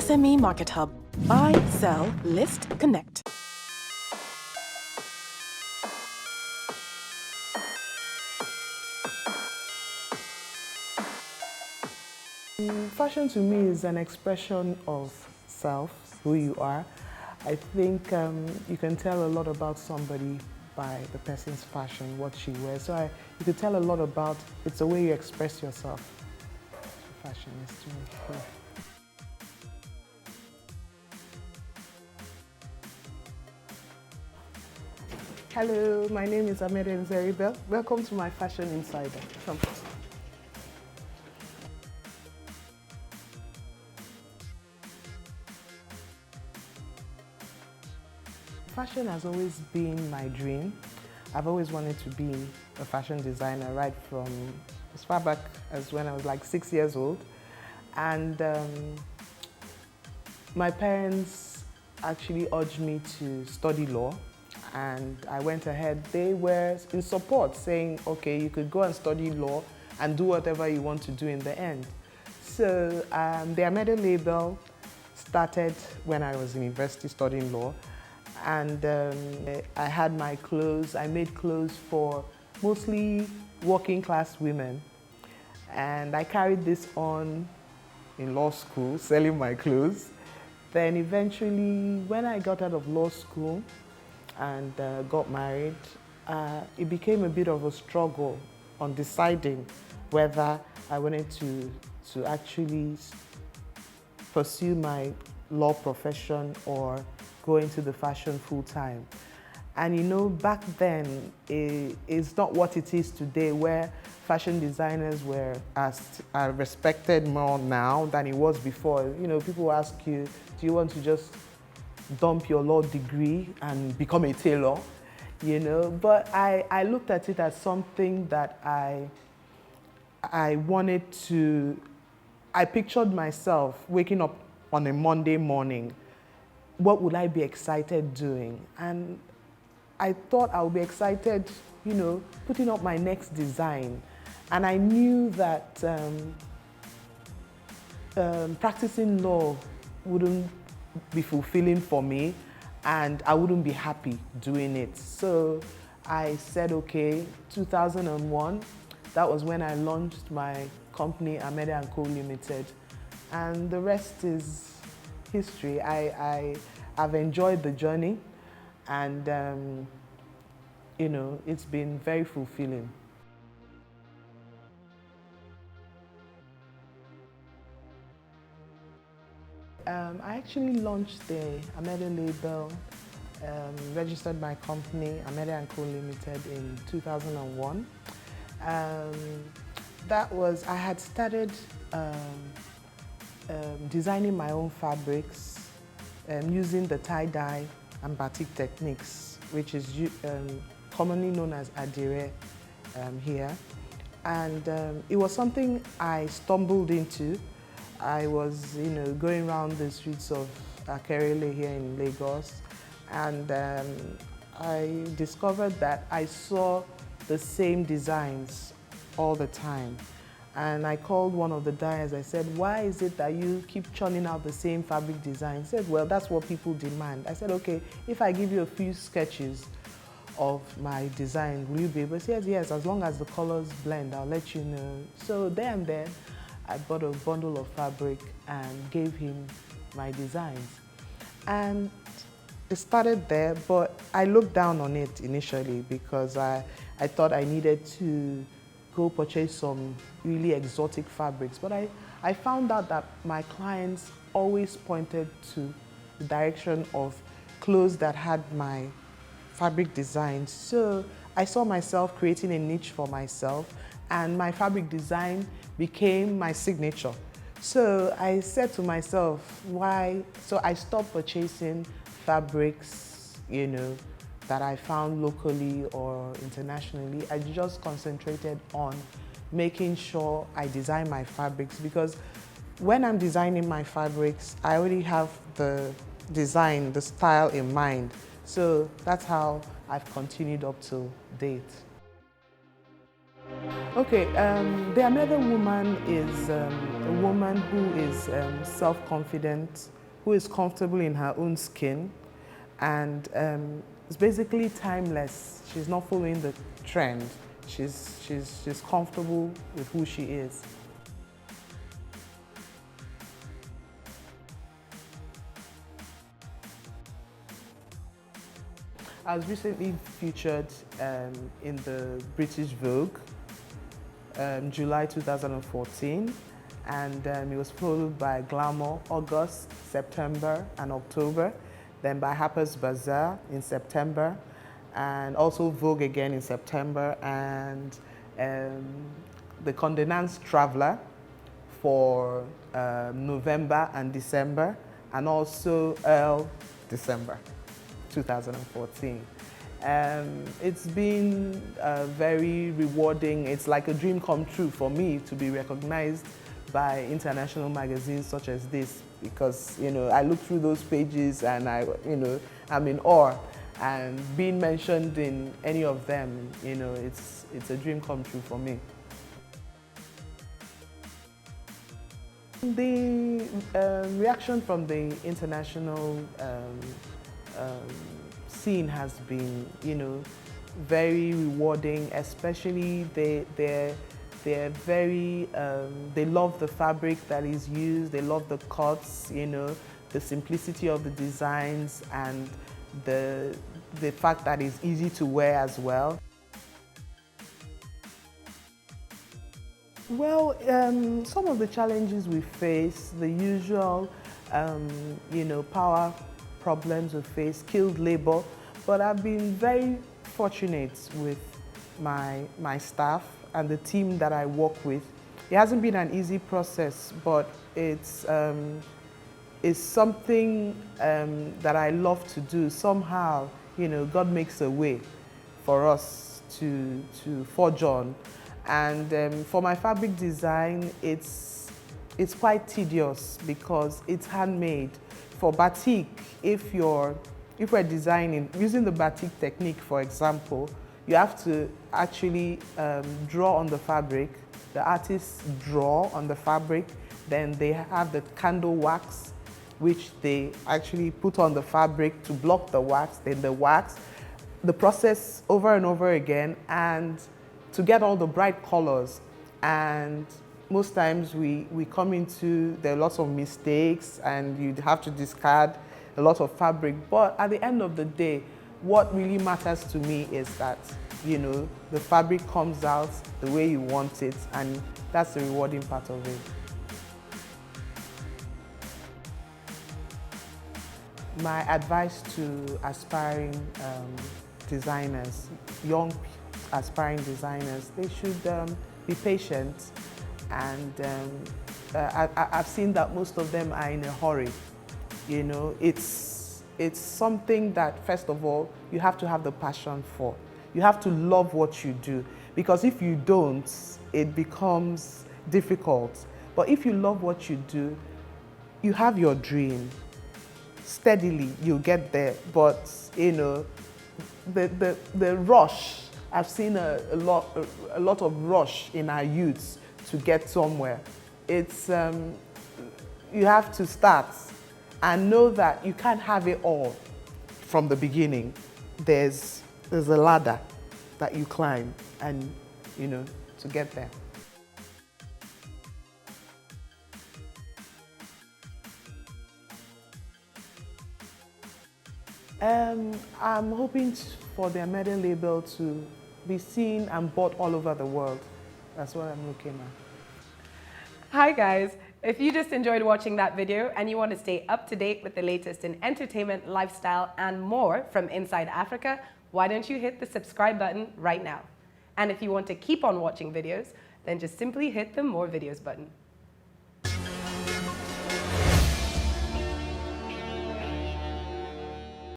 SME Market Hub. Buy, sell, list, connect. Fashion to me is an expression of self, who you are. I think you can tell a lot about somebody by the person's fashion, what she wears. So you could tell a lot about, it's the way you express yourself. Fashion is to me. Yeah. Hello, my name is Amede. Welcome to my Fashion Insider. Come. Fashion has always been my dream. I've always wanted to be a fashion designer right from as far back as when I was like 6 years old. And my parents actually urged me to study law, and I went ahead. They were in support, saying, okay, you could go and study law and do whatever you want to do in the end. So the Amede label started when I was in university studying law, and I had my clothes. I made clothes for mostly working class women, and I carried this on in law school, selling my clothes. Then eventually, when I got out of law school and got married, it became a bit of a struggle on deciding whether I wanted to actually pursue my law profession or go into the fashion full time. And you know, back then, it's not what it is today, where fashion designers are respected more now than it was before. You know, people ask you, do you want to just dump your law degree and become a tailor? You know, but I looked at it as something that I wanted to. I pictured myself waking up on a Monday morning. What would I be excited doing? And I thought I would be excited, you know, putting up my next design. And I knew that practicing law wouldn't be fulfilling for me, and I wouldn't be happy doing it. So I said, okay, 2001, that was when I launched my company, Amede & Co. Limited. And the rest is history. I've enjoyed the journey, and you know, it's been very fulfilling. I actually launched the Amede label, registered my company, Amede & Co. Limited, in 2001. That was, I had started designing my own fabrics using the tie-dye and batik techniques, which is commonly known as adire here. And it was something I stumbled into. I was, you know, going around the streets of Akerele here in Lagos, and I discovered that I saw the same designs all the time. And I called one of the dyers. I said, why is it that you keep churning out the same fabric design? He said, well, that's what people demand. I said, okay, if I give you a few sketches of my design, will you be able to say, yes, as long as the colors blend, I'll let you know. So there and then, I bought a bundle of fabric and gave him my designs. And it started there, but I looked down on it initially because I thought I needed to go purchase some really exotic fabrics. But I found out that my clients always pointed to the direction of clothes that had my fabric designs. So I saw myself creating a niche for myself, and my fabric design became my signature. So I said to myself, why? So I stopped purchasing fabrics, you know, that I found locally or internationally. I just concentrated on making sure I design my fabrics, because when I'm designing my fabrics, I already have the design, the style in mind. So that's how I've continued up to date. Okay, the Amede woman is a woman who is self-confident, who is comfortable in her own skin, and it's basically timeless. She's not following the trend. She's comfortable with who she is. I was recently featured in the British Vogue, July 2014, and it was followed by Glamour, August, September, and October, then by Harper's Bazaar in September, and also Vogue again in September, and the Condé Nast Traveler for November and December, and also December 2014. It's been very rewarding. It's like a dream come true for me to be recognized by international magazines such as this, because I look through those pages and I'm in awe, and being mentioned in any of them, it's a dream come true for me. The reaction from the international scene has been, very rewarding. Especially they're very, they love the fabric that is used. They love the cuts, the simplicity of the designs, and the fact that it's easy to wear as well. Well, some of the challenges we face, the usual, power problems we face, skilled labor, but I've been very fortunate with my staff and the team that I work with. It hasn't been an easy process, but it's something that I love to do. Somehow, God makes a way for us to forge on. And for my fabric design, it's quite tedious because it's handmade. For batik, if we're designing, using the batik technique, for example, you have to actually draw on the fabric. The artists draw on the fabric, then they have the candle wax, which they actually put on the fabric to block the wax, then the wax, the process over and over again, and to get all the bright colors. And most times we come into, there are lots of mistakes and you'd have to discard a lot of fabric. But at the end of the day, what really matters to me is that, the fabric comes out the way you want it, and that's the rewarding part of it. My advice to aspiring designers, young aspiring designers, they should be patient, and I've seen that most of them are in a hurry. It's something that, first of all, you have to have the passion for. You have to love what you do, because if you don't, it becomes difficult. But if you love what you do, you have your dream. Steadily, you'll get there. But the rush, I've seen a lot of rush in our youths to get somewhere. It's you have to start and know that you can't have it all from the beginning. There's a ladder that you climb, and to get there. I'm hoping for the Amede label to be seen and bought all over the world. That's what I'm looking at. Hi guys, if you just enjoyed watching that video and you want to stay up to date with the latest in entertainment, lifestyle and more from inside Africa, why don't you hit the subscribe button right now? And if you want to keep on watching videos, then just simply hit the more videos button.